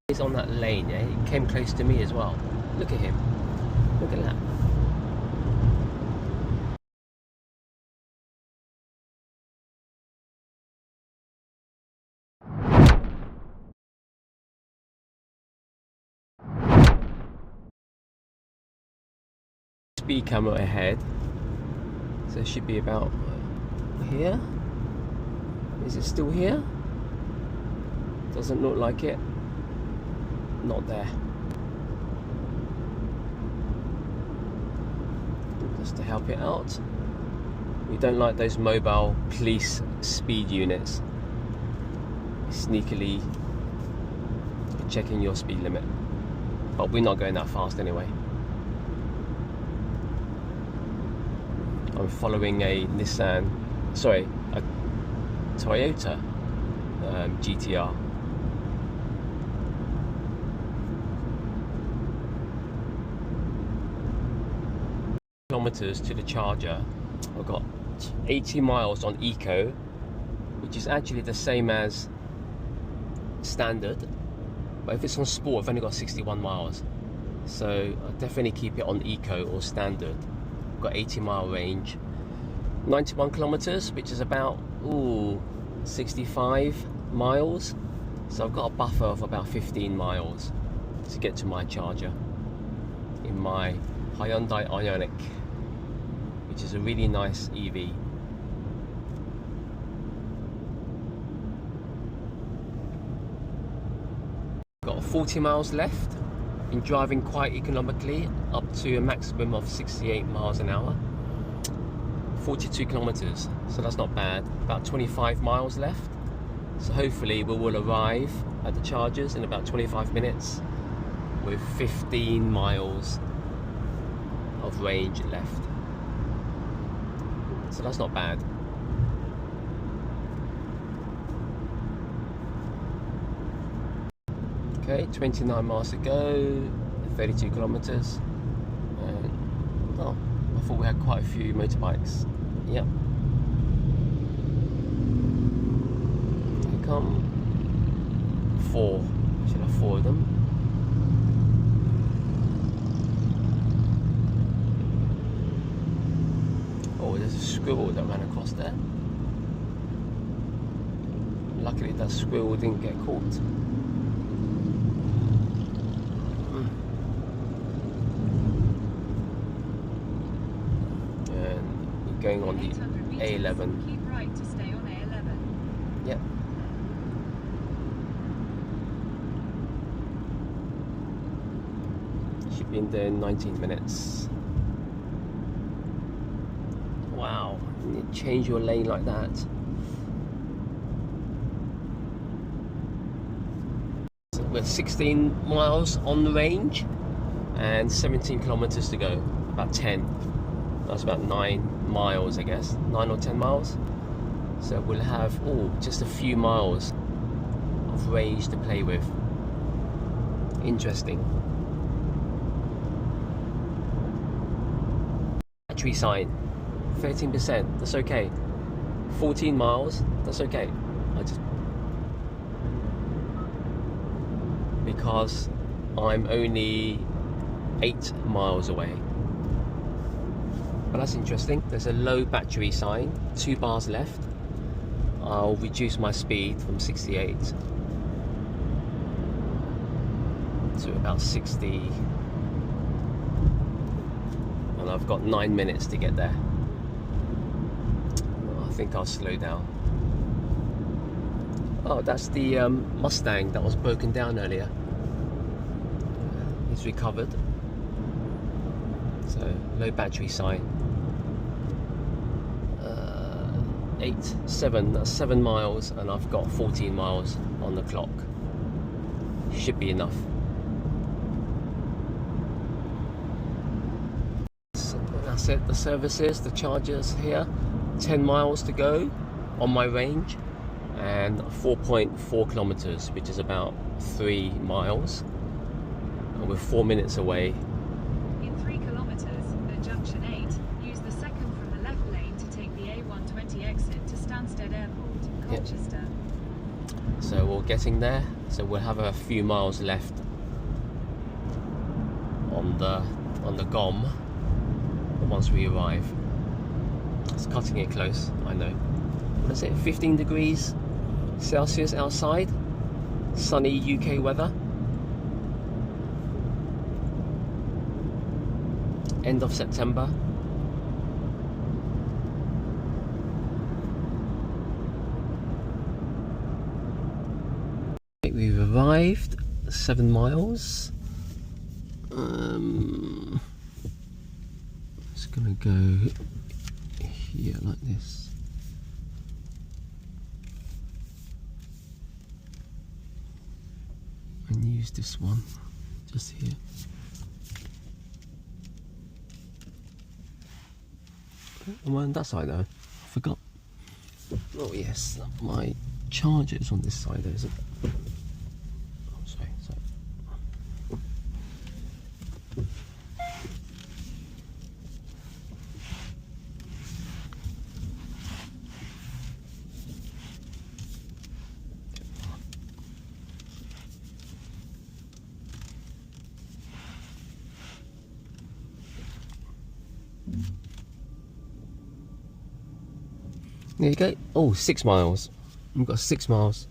He's on that lane, yeah? He came close to me as well. Look at him. Look at that. Speed camera ahead. So it should be about here. Is it still here? Doesn't look like it. Not there. Just to help it out. We don't like those mobile police speed units sneakily checking your speed limit. But we're not going that fast anyway. I'm following a Toyota GTR. Kilometers to the charger. I've got 80 miles on Eco, which is actually the same as standard, but if it's on Sport I've only got 61 miles, so I'll definitely keep it on Eco or standard. I've got 80-mile range, 91 kilometers, which is about 65 miles, so I've got a buffer of about 15 miles to get to my charger in my Hyundai Ioniq, which is a really nice EV. Got 40 miles left. Been driving quite economically up to a maximum of 68 miles an hour. 42 kilometers, so that's not bad. About 25 miles left. So hopefully we will arrive at the chargers in about 25 minutes with 15 miles of range left. So that's not bad. Okay, 29 miles to go, 32 kilometers. And, oh, I thought we had quite a few motorbikes. Yep. Here come 4. Should have 4 of them. Oh, there's a squirrel that ran across there. Luckily that squirrel didn't get caught. And we're going on the A11. Keep right to stay on A11. Yep. Should be in there in 19 minutes. Wow, you change your lane like that. So we're 16 miles on the range and 17 kilometers to go. About 10. That's about 9 miles, I guess. 9 or 10 miles. So we'll have just a few miles of range to play with. Interesting. Battery sign. 13%, that's okay. 14 miles, that's okay. Because I'm only 8 miles away. But that's interesting. There's a low battery sign, 2 bars left. I'll reduce my speed from 68 to about 60. And I've got 9 minutes to get there. I think I'll slow down. Oh, that's the Mustang that was broken down earlier. It's recovered. So, low battery sign. that's 7 miles, and I've got 14 miles on the clock. Should be enough. So that's it, the services, the chargers here. 10 miles to go on my range and 4.4 kilometers, which is about 3 miles, and we're 4 minutes away. In 3 kilometers at junction 8, use the second from the left lane to take the A120 exit to Stansted Airport, Colchester. Yep. So we're getting there. So we'll have a few miles left on the GOM once we arrive. It's cutting it close, I know. What is it? 15 degrees Celsius outside. Sunny UK weather. End of September. We've arrived 7 miles. It's gonna go here like this. And use this one just here. Am I on that side though? I forgot. Oh yes, my charger is on this side though, is it? Oh, sorry. There you go. Oh, 6 miles. We've got 6 miles.